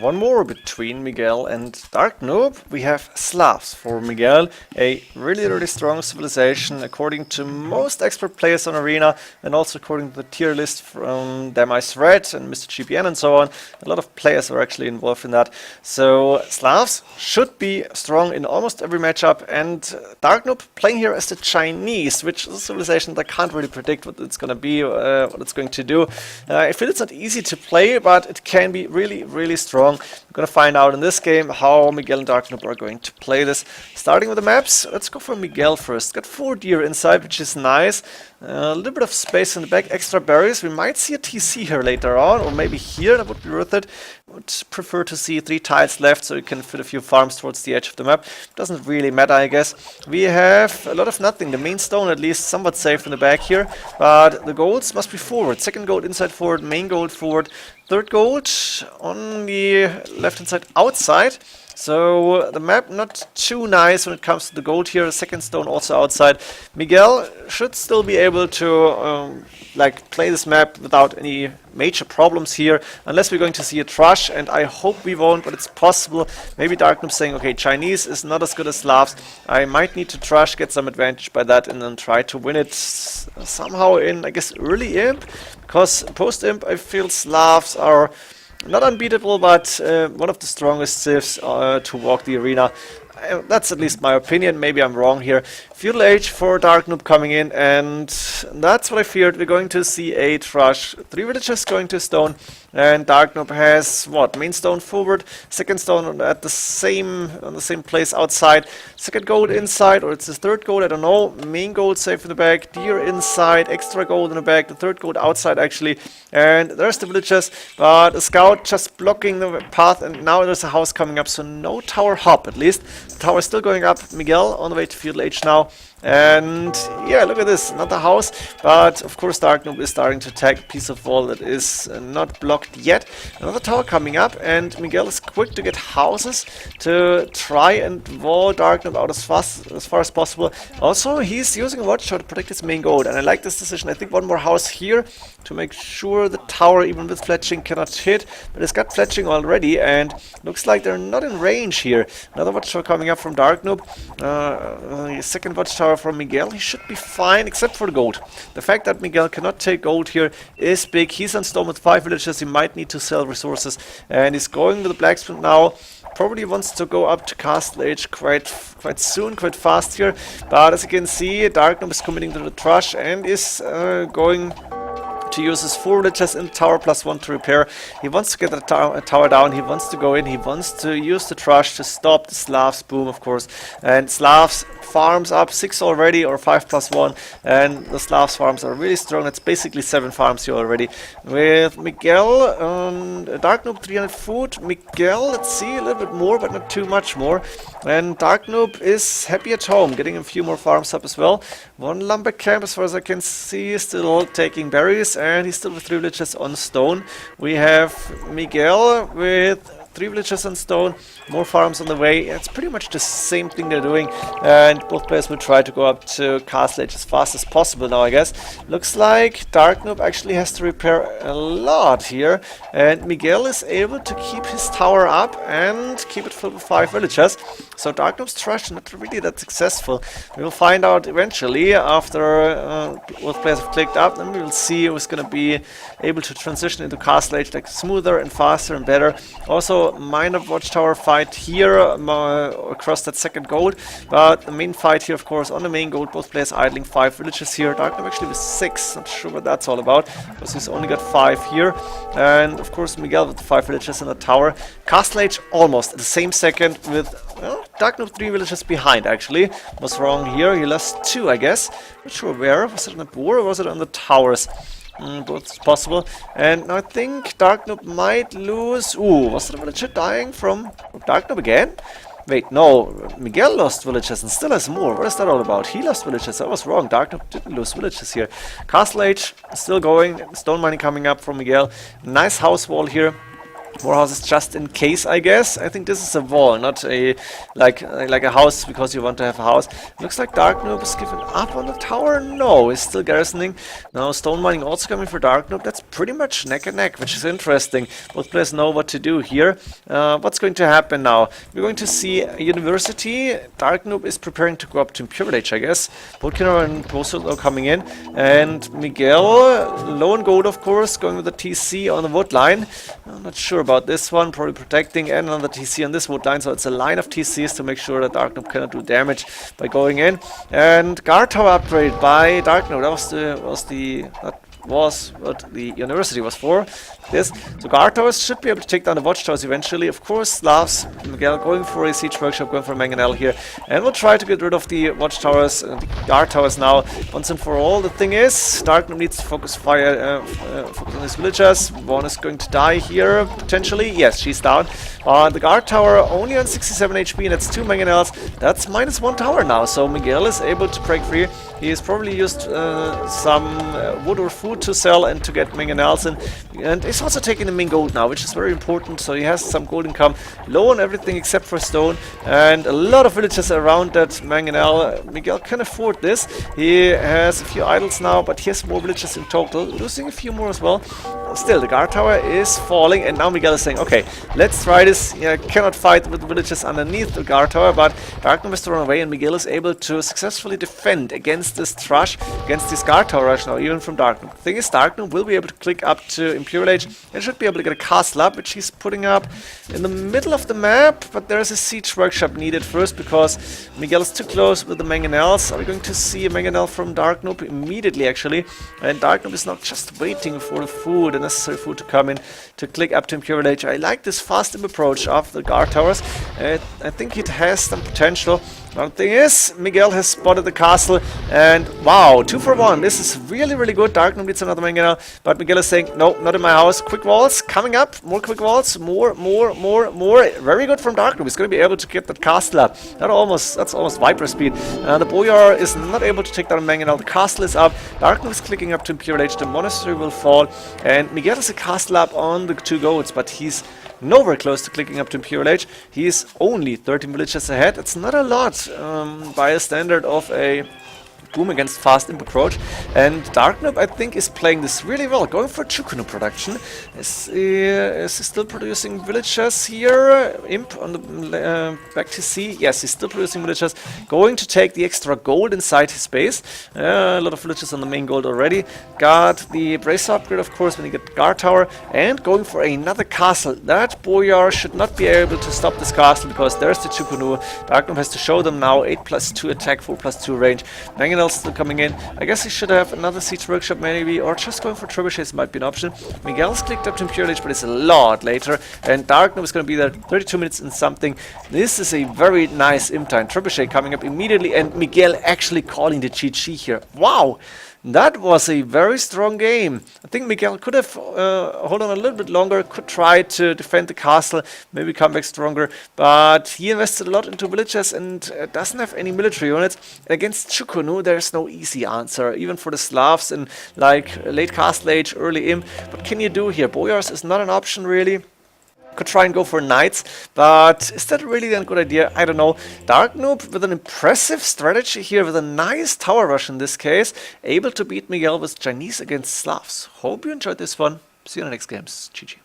One more between Miguel and Darknoob. We have Slavs for Miguel, a really strong civilization according to most expert players on Arena and also according to the tier list from Demise Red and Mr. GPN and so on. A lot of players are actually involved in that. So Slavs should be strong in almost every matchup, and Darknoob playing here as the Chinese, which is a civilization that I can't really predict what it's going to be, what it's going to do. I feel it's not easy to play, but it can be really strong. We're going to find out in this game how Miguel and Darknoob are going to play this. Starting with the maps, let's go for Miguel first. Got 4 deer inside, which is nice. A little bit of space in the back, extra berries. We might see a TC here later on, or maybe here, that would be worth it. Would prefer to see 3 tiles left so you can fit a few farms towards the edge of the map. Doesn't really matter, I guess. We have a lot of nothing. The main stone at least somewhat safe in the back here, but the golds must be forward. Second gold inside forward, main gold forward, third gold on the left hand side outside. So the map not too nice when it comes to the gold here. Second stone also outside. Miguel should still be able to play this map without any major problems here, unless we're going to see a Trush, and I hope we won't, but it's possible. Maybe Darknoob saying, okay, Chinese is not as good as Slavs. I might need to Trush, get some advantage by that, and then try to win it somehow in, I guess, early Imp, because post-Imp I feel Slavs are not unbeatable, but one of the strongest civs to walk the arena. That's at least my opinion. Maybe I'm wrong here. Feudal Age for Darknoob coming in, and that's what I feared. We're going to see a Trush. 3 villages going to stone, and Darknoob has what? Main stone forward, second stone at the same place outside, second gold inside, or it's the third gold, I don't know. Main gold safe in the back, deer inside, extra gold in the back, the third gold outside actually, and there's the villages, but a scout just blocking the path, and now there's a house coming up, so no tower hop at least. The tower is still going up. Miguel on the way to Feudal Age now. And yeah, look at this, another house, but of course Darknoob is starting to attack a piece of wall that is not blocked yet. Another tower coming up, and Miguel is quick to get houses to try and wall Darknoob out as far as possible. Also, he's using a watchtower to protect his main gold, and I like this decision. I think one more house here to make sure the tower, even with fletching, cannot hit, but it's got fletching already, and looks like they're not in range here. Another watchtower coming up from Darknoob, second watchtower from Miguel. He should be fine, except for the gold. The fact that Miguel cannot take gold here is big. He's on stone with 5 villages. He might need to sell resources, and he's going to the blacksmith now. Probably wants to go up to Castle Age quite soon, quite fast here. But as you can see, Darknoob is committing to the Trush and is going to use his 4 villages in the tower plus 1 to repair. He wants to get the tower down, he wants to go in, he wants to use the Trush to stop the Slavs boom, of course. And Slavs farms up 6 already, or 5 plus 1, and the Slavs farms are really strong. It's basically 7 farms here already. With Miguel and Darknoob 300 food. Miguel, let's see, a little bit more, but not too much more. And Darknoob is happy at home, getting a few more farms up as well. 1 lumber camp, as far as I can see, still taking berries, and he's still with 3 villages on stone. We have Miguel with 3 villages on stone, more farms on the way. It's pretty much the same thing they're doing, and both players will try to go up to Castle Age as fast as possible now, I guess. Looks like Darknoob actually has to repair a lot here, and Miguel is able to keep his tower up and keep it filled with 5 villages. So Darknoob's Trush not really that successful. We will find out eventually after both players have clicked up, and we will see who's going to be able to transition into Castle Age like smoother and faster and better. Also, minor watchtower fight here across that second gold, but the main fight here, of course, on the main gold. Both players idling 5 villages here. Darknoob actually with 6. Not sure what that's all about, because he's only got 5 here. And of course Miguel with the 5 villages in the tower. Castle Age almost at the same second with Darknoob 3 villages behind, actually. Was wrong here. He lost 2, I guess. Not sure where. Was it on the board or was it on the towers? Both possible. And I think Darknoob might lose. Ooh, was the villager dying from Darknoob again? Wait, no. Miguel lost villages and still has more. What is that all about? He lost villages. I was wrong. Darknoob didn't lose villages here. Castle Age still going. Stone mining coming up from Miguel. Nice house wall here. More houses just in case, I guess. I think this is a wall, not a like a house because you want to have a house. Looks like Darknoob is giving up on the tower. No, he's still garrisoning. Now stone mining also coming for Darknoob. That's pretty much neck and neck, which is interesting. Both players know what to do here. What's going to happen now? We're going to see a university. Darknoob is preparing to go up to Impure Village, I guess. Both Killer and Boso are coming in, and Miguel, low and gold of course, going with the TC on the wood line. I'm not sure about this one, probably protecting, and another TC on this wood line, so it's a line of TCs to make sure that Darknoob cannot do damage by going in. And guard tower upgrade by Darknoob. That was what the university was for. This. So guard towers should be able to take down the watchtowers eventually. Of course, Slavs, Miguel going for a siege workshop, going for Mangonel here, and we'll try to get rid of the watchtowers and the guard towers now once and for all. The thing is, Darknoob needs to focus fire, focus on his villagers. One is going to die here potentially. Yes, she's down. The guard tower only on 67 HP, and that's 2 Mangonels. That's -1 tower now. So Miguel is able to break free. He has probably used some wood or food to sell and to get Mangonels in, and he's also taking the main gold now, which is very important. So he has some gold income, low on everything except for stone, and a lot of villages around that Mangonel. Miguel can afford this. He has a few idols now, but he has more villages in total, losing a few more as well. Still, the guard tower is falling, and now Miguel is saying, okay, let's try this. Yeah, cannot fight with the villages underneath the guard tower, but Darknoob has to run away, and Miguel is able to successfully defend against this Thrush, against this guard tower rush now, even from Darknoob. The thing is, Darknoob will be able to click up to Impure Age and should be able to get a castle up, which he's putting up in the middle of the map, but there's a siege workshop needed first because Miguel is too close with the Mangonels. Are we going to see a Mangonel from Darknoob immediately, actually? And Darknoob is not just waiting for the food, the necessary food to come in to click up to Impure Age. I like this fast approach of the guard towers. I think it has some potential. One thing is, Miguel has spotted the castle, and wow, 2 for 1. This is really, really good. Darknoob needs another Mangonel, but Miguel is saying, no, not in my house. Quick walls coming up, more quick walls, more. Very good from Darknoob. He's going to be able to get that castle up. That's almost Viper speed. The Boyar is not able to take down a Mangonel. The castle is up. Darknoob is clicking up to Impure Age. The monastery will fall, and Miguel has a castle up on the 2 goats, but he's nowhere close to clicking up to Impure Age. He's only 13 villages ahead. It's not a lot by a standard of a boom against fast imp approach, and Darknoob I think is playing this really well, going for Chukunu production. Is he still producing villagers here? Imp on the back to C. Yes, he's still producing villagers, going to take the extra gold inside his base. A lot of villagers on the main gold already. Got the brace upgrade of course when you get the guard tower, and going for another castle. That Boyar should not be able to stop this castle because there's the Chukunu. Darknoob has to show them now 8+2 attack, 4+2 range. Mangonel still coming in. I guess he should have another siege workshop maybe, or just going for trebuchets might be an option. Miguel's clicked up to Impure Age, but it's a lot later, and Darknoob is going to be there 32 minutes and something. This is a very nice imp time. Trebuchet coming up immediately, and Miguel actually calling the GG here. Wow! That was a very strong game. I think Miguel could have hold on a little bit longer, could try to defend the castle, maybe come back stronger, but he invested a lot into villages and doesn't have any military units. Against Chukunu, there's no easy answer, even for the Slavs in like late Castle Age, early Imp. What can you do here? Boyars is not an option really. Could try and go for knights, but is that really a good idea? I don't know. Darknoob with an impressive strategy here, with a nice tower rush in this case, able to beat Miguel with Chinese against Slavs. Hope you enjoyed this one. See you in the next games. GG.